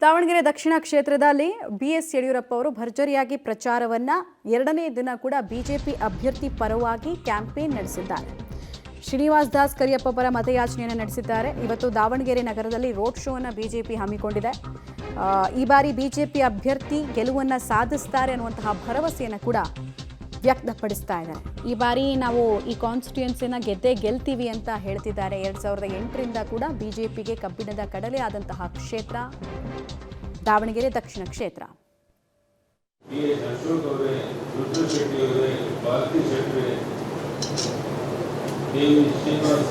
ದಾವಣಗೆರೆ ದಕ್ಷಿಣ ಕ್ಷೇತ್ರದಲ್ಲಿ ಬಿಎಸ್ ಯಡಿಯೂರಪ್ಪ ಅವರು ಭರ್ಜರಿಯಾಗಿ ಪ್ರಚಾರವನ್ನ ಎರಡನೇ ದಿನ ಕೂಡ ಬಿಜೆಪಿ ಅಭ್ಯರ್ಥಿ ಪರವಾಗಿ ಕ್ಯಾಂಪೇನ್ ನಡೆಸಿದ್ದಾರೆ. ಶ್ರೀನಿವಾಸ್ ದಾಸ್ ಕರಿಯಪ್ಪ ಪರ ಮತಯಾಚನೆಯನ್ನು ನಡೆಸಿದ್ದಾರೆ. ಇವತ್ತು ದಾವಣಗೆರೆ ನಗರದಲ್ಲಿ ರೋಡ್ ಶೋ ಅನ್ನು ಬಿಜೆಪಿ ಹಮ್ಮಿಕೊಂಡಿದೆ. ಈ ಬಾರಿ ಬಿಜೆಪಿ ಅಭ್ಯರ್ಥಿ ಗೆಲುವನ್ನು ಸಾಧಿಸುತ್ತಾರೆ ಅನ್ನುವಂತಹ ಭರವಸೆಯನ್ನು ಕೂಡ ವ್ಯಕ್ತಪಡಿಸ್ತಾ ಇದ್ದಾರೆ. ಈ ಬಾರಿ ನಾವು ಈ ಕಾನ್ಸ್ಟಿಟ್ಯೂಯೆನ್ಸಿನ ಗೆಲ್ತೀವಿ ಅಂತ ಹೇಳ್ತಿದ್ದಾರೆ. 2008ರಿಂದ ಕೂಡ ಬಿಜೆಪಿಗೆ ಕಬ್ಬಿಣದ ಕಡಲೆ ಆದಂತಹ ಕ್ಷೇತ್ರ ದಾವಣಗೆರೆ ದಕ್ಷಿಣ ಕ್ಷೇತ್ರ.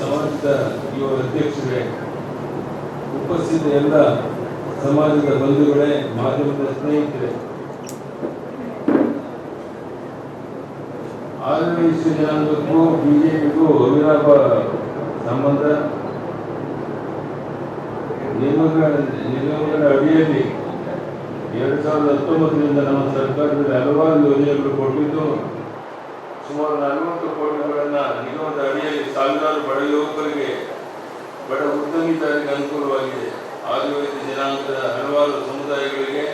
ಸಮಾಜದ ಯುವ ಅಧ್ಯಕ್ಷರೇ, ಉಪಸ್ಥಿತ ಎಲ್ಲ ಸಮಾಜದ ಬಂಧುಗಳೇ, ಮಾಧ್ಯಮದ ಸ್ನೇಹಿತರೆ, ಆದಿವಾಸಿ ಜನಾಂಗಕ್ಕೂ ಬಿಜೆಪಿಗೂ ಅವಿನಾಭ ಸಂಬಂಧ. ನಿಗಮಗಳ ಅಡಿಯಲ್ಲಿ 2019ರಿಂದ ನಮ್ಮ ಸರ್ಕಾರದಲ್ಲಿ ಹಲವಾರು ಯೋಜನೆಗಳು ಕೊಟ್ಟಿದ್ದು, ಸುಮಾರು 40 ಕೋಟಿಗಳನ್ನು ನಿಗಮದ ಅಡಿಯಲ್ಲಿ ಸಾವಿರಾರು ಬಡ ಯುವಕರಿಗೆ, ಬಡ ಉದ್ಯಮಿದಾರರಿಗೆ ಅನುಕೂಲವಾಗಿದೆ. ಆದಿವಾಸಿ ಜನಾಂಗದ ಹಲವಾರು ಸಮುದಾಯಗಳಿಗೆ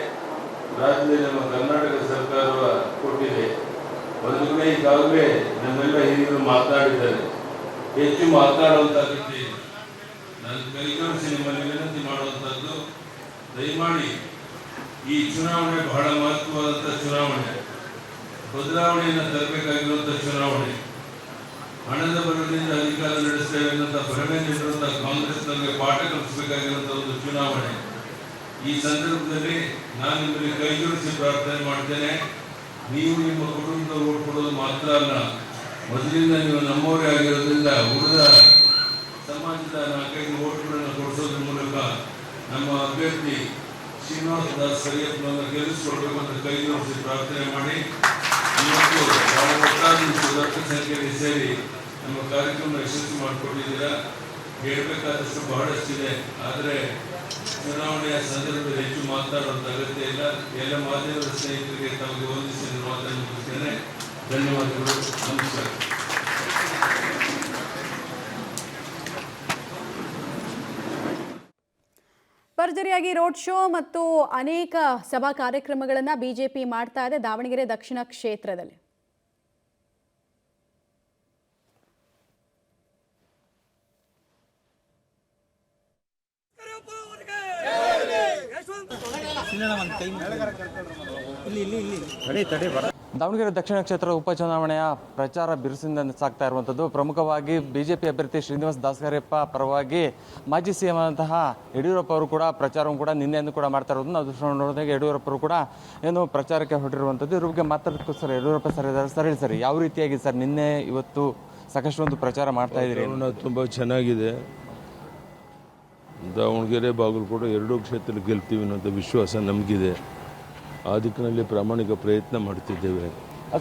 ರಾಜ್ಯದಲ್ಲಿ ನಮ್ಮ ಕರ್ನಾಟಕ ಸರ್ಕಾರ ಕೊಟ್ಟಿದೆ. ಒಂದು ಈಗಾಗಲೇ ನಮ್ಮೆಲ್ಲ ಹಿರಿಯರು ಮಾತನಾಡಿದ್ದಾರೆ. ಹೆಚ್ಚು ಮಾತನಾಡುವಂಥದ್ದು ನಾನು ಕೈಗೊಳಿಸಿ ನಿಮ್ಮಲ್ಲಿ ವಿನಂತಿ ಮಾಡುವಂಥದ್ದು, ದಯಮಾಡಿ ಈ ಚುನಾವಣೆ ಬಹಳ ಮಹತ್ವವಾದಂಥ ಚುನಾವಣೆ, ಬದಲಾವಣೆಯನ್ನು ತರಬೇಕಾಗಿರುವಂಥ ಚುನಾವಣೆ. ಹಣದ ಬಲದಿಂದ ಅಧಿಕಾರ ನಡೆಸ್ತೇವೆ ಅನ್ನೋಂಥ ಭ್ರಮೆಯಲ್ಲಿರುವಂಥ ಕಾಂಗ್ರೆಸ್ನವರಿಗೆ ಪಾಠ ಕಲಿಸಬೇಕಾಗಿರುವಂಥ ಒಂದು ಚುನಾವಣೆ. ಈ ಸಂದರ್ಭದಲ್ಲಿ ನಾನು ನಿಮ್ಮಲ್ಲಿ ಕೈಜೋಡಿಸಿ ಪ್ರಾರ್ಥನೆ ಮಾಡ್ತೇನೆ. ನೀವು ನಿಮ್ಮ ಕುಟುಂಬದ ಓಟ್ ಕೊಡೋದು ಮಾತ್ರ ಅಲ್ಲ, ಮೊದಲಿಂದ ನೀವು ನಮ್ಮವರೇ ಆಗಿರೋದ್ರಿಂದ ಉಳಿದ ಸಮಾಜದ 4-5 ಓಟ್ಗಳನ್ನು ಕೊಡಿಸೋದ್ರ ಮೂಲಕ ನಮ್ಮ ಅಭ್ಯರ್ಥಿ ಶ್ರೀನಿವಾಸ್ ದಾಸ್ ಕರಿಯಪ್ಪನನ್ನು ಗೆಲ್ಲಿಸಿಕೊಡ್ಬೇಕು ಅಂತ ಕೈ ಜೋಡಿಸಿ ಪ್ರಾರ್ಥನೆ ಮಾಡಿ, ಇವತ್ತು ಬಹಳ ಒಟ್ಟಾದ ದೊಡ್ಡ ಸಂಖ್ಯೆಯಲ್ಲಿ ಸೇರಿ ನಮ್ಮ ಕಾರ್ಯಕ್ರಮ ಯಶಸ್ವಿ ಮಾಡಿಕೊಟ್ಟಿದ್ದೀರಾ. ಹೇಳಬೇಕಾದಷ್ಟು ಬಹಳಷ್ಟಿದೆ, ಆದರೆ ಚುನಾವಣೆಯ ಸಂದರ್ಭದಲ್ಲಿ ಹೆಚ್ಚು ಮಾತನಾಡುವಂಥ ಅಗತ್ಯ ಇಲ್ಲ. ಎಲ್ಲ ಮಾಧ್ಯಮದ ಸ್ನೇಹಿತರಿಗೆ ತಮಗೆ ವಂದಿಸಿ ಮಾತನ್ನು ಮುಗಿಸ್ತೇನೆ. ಧನ್ಯವಾದಗಳು. ನಮಸ್ಕಾರ. ಭರ್ಜರಿಯಾಗಿ ರೋಡ್ ಶೋ ಮತ್ತು ಅನೇಕ ಸಭಾ ಕಾರ್ಯಕ್ರಮಗಳನ್ನು ಬಿಜೆಪಿ ಮಾಡ್ತಾ ಇದೆ ದಾವಣಗೆರೆ ದಕ್ಷಿಣ ಕ್ಷೇತ್ರದಲ್ಲಿ. ದಾವಣಗೆರೆ ದಕ್ಷಿಣ ಕ್ಷೇತ್ರದ ಉಪಚುನಾವಣೆಯ ಪ್ರಚಾರ ಬಿರುಸಿನಿಂದ ಸಾಗ್ತಾ ಇರುವಂಥದ್ದು. ಪ್ರಮುಖವಾಗಿ ಬಿಜೆಪಿ ಅಭ್ಯರ್ಥಿ ಶ್ರೀನಿವಾಸ್ ದಾಸ್ ಕರಿಯಪ್ಪ ಪರವಾಗಿ ಮಾಜಿ ಸಿಎಂ ಆದಂತಹ ಯಡಿಯೂರಪ್ಪ ಅವರು ಕೂಡ ಪ್ರಚಾರವನ್ನು ಕೂಡ ನಿನ್ನೆಯನ್ನು ಕೂಡ ಮಾಡ್ತಾ ಇರೋದು ನಾವು ನೋಡಿದಾಗ ಯಡಿಯೂರಪ್ಪ ಅವರು ಕೂಡ ಏನು ಪ್ರಚಾರಕ್ಕೆ ಹೊರಟಿರುವಂಥದ್ದು. ಇದ್ರ ಬಗ್ಗೆ ಮಾತಾಡೋದಕ್ಕೂ ಸರ್ ಯಡಿಯೂರಪ್ಪ ಸರ್ ಇದ್ದಾರೆ. ಸರ್ ಹೇಳಿ ಸರ್, ಯಾವ ರೀತಿಯಾಗಿ ಸರ್ ನಿನ್ನೆ ಇವತ್ತು ಸಾಕಷ್ಟು ಒಂದು ಪ್ರಚಾರ ಮಾಡ್ತಾ ಇದ್ದೀರಿ? ತುಂಬ ಚೆನ್ನಾಗಿದೆ. ದಾವಣಗೆರೆ ಬಾಗಲಕೋಟೆ 2 ಕ್ಷೇತ್ರ ಗೆಲ್ತೀವಿ ಅನ್ನೋಂಥ ವಿಶ್ವಾಸ ನಮಗಿದೆ. ಆ ದಿಕ್ಕಿನಲ್ಲಿ ಪ್ರಾಮಾಣಿಕ ಪ್ರಯತ್ನ ಮಾಡ್ತಿದ್ದೇವೆ.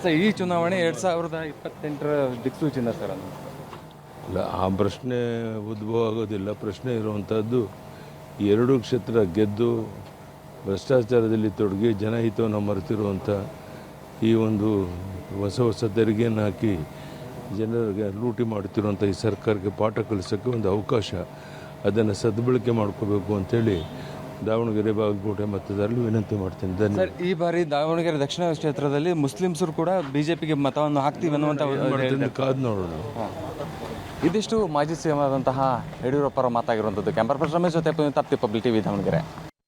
ಸರ್, ಈ ಚುನಾವಣೆ 2028ರ ದಿಕ್ಸೂಚಿನ ಸರ್ ಅಲ್ಲ, ಆ ಪ್ರಶ್ನೆ ಉದ್ಭವ ಆಗೋದಿಲ್ಲ. ಪ್ರಶ್ನೆ ಇರುವಂಥದ್ದು 2 ಕ್ಷೇತ್ರ ಗೆದ್ದು ಭ್ರಷ್ಟಾಚಾರದಲ್ಲಿ ತೊಡಗಿ ಜನಹಿತವನ್ನು ಮರೆತಿರುವಂಥ ಈ ಒಂದು ಹೊಸ ತೆರಿಗೆಯನ್ನು ಹಾಕಿ ಜನರಿಗೆ ಲೂಟಿ ಮಾಡ್ತಿರುವಂಥ ಈ ಸರ್ಕಾರಕ್ಕೆ ಪಾಠ ಕಲಿಸೋಕ್ಕೆ ಒಂದು ಅವಕಾಶ, ಅದನ್ನು ಸದ್ಬಳಕೆ ಮಾಡ್ಕೋಬೇಕು ಅಂತೇಳಿ ದಾವಣಗೆರೆ ಬಾಗಲಕೋಟೆ ಮತದಾರರಲ್ಲಿ ವಿನಂತಿ ಮಾಡ್ತೀನಿ. ಸರ್, ಈ ಬಾರಿ ದಾವಣಗೆರೆ ದಕ್ಷಿಣ ಕ್ಷೇತ್ರದಲ್ಲಿ ಮುಸ್ಲಿಮ್ಸರು ಕೂಡ ಬಿಜೆಪಿಗೆ ಮತವನ್ನು ಹಾಕ್ತೀವಿ ಅನ್ನುವಂಥ ಕಾದು ನೋಡೋಣ. ಇದಿಷ್ಟು ಮಾಜಿ ಸಿಎಂ ಆದಂತಹ ಯಡಿಯೂರಪ್ಪರ ಮಾತಾಗಿರುವಂಥದ್ದು. ಕ್ಯಾಂಪರ್ ಪರ್ಸನ್ ರಮೇಶ್ ಜೊತೆ ಪಬ್ಲಿಕ್ ಟಿವಿ ದಾವಣಗೆರೆ.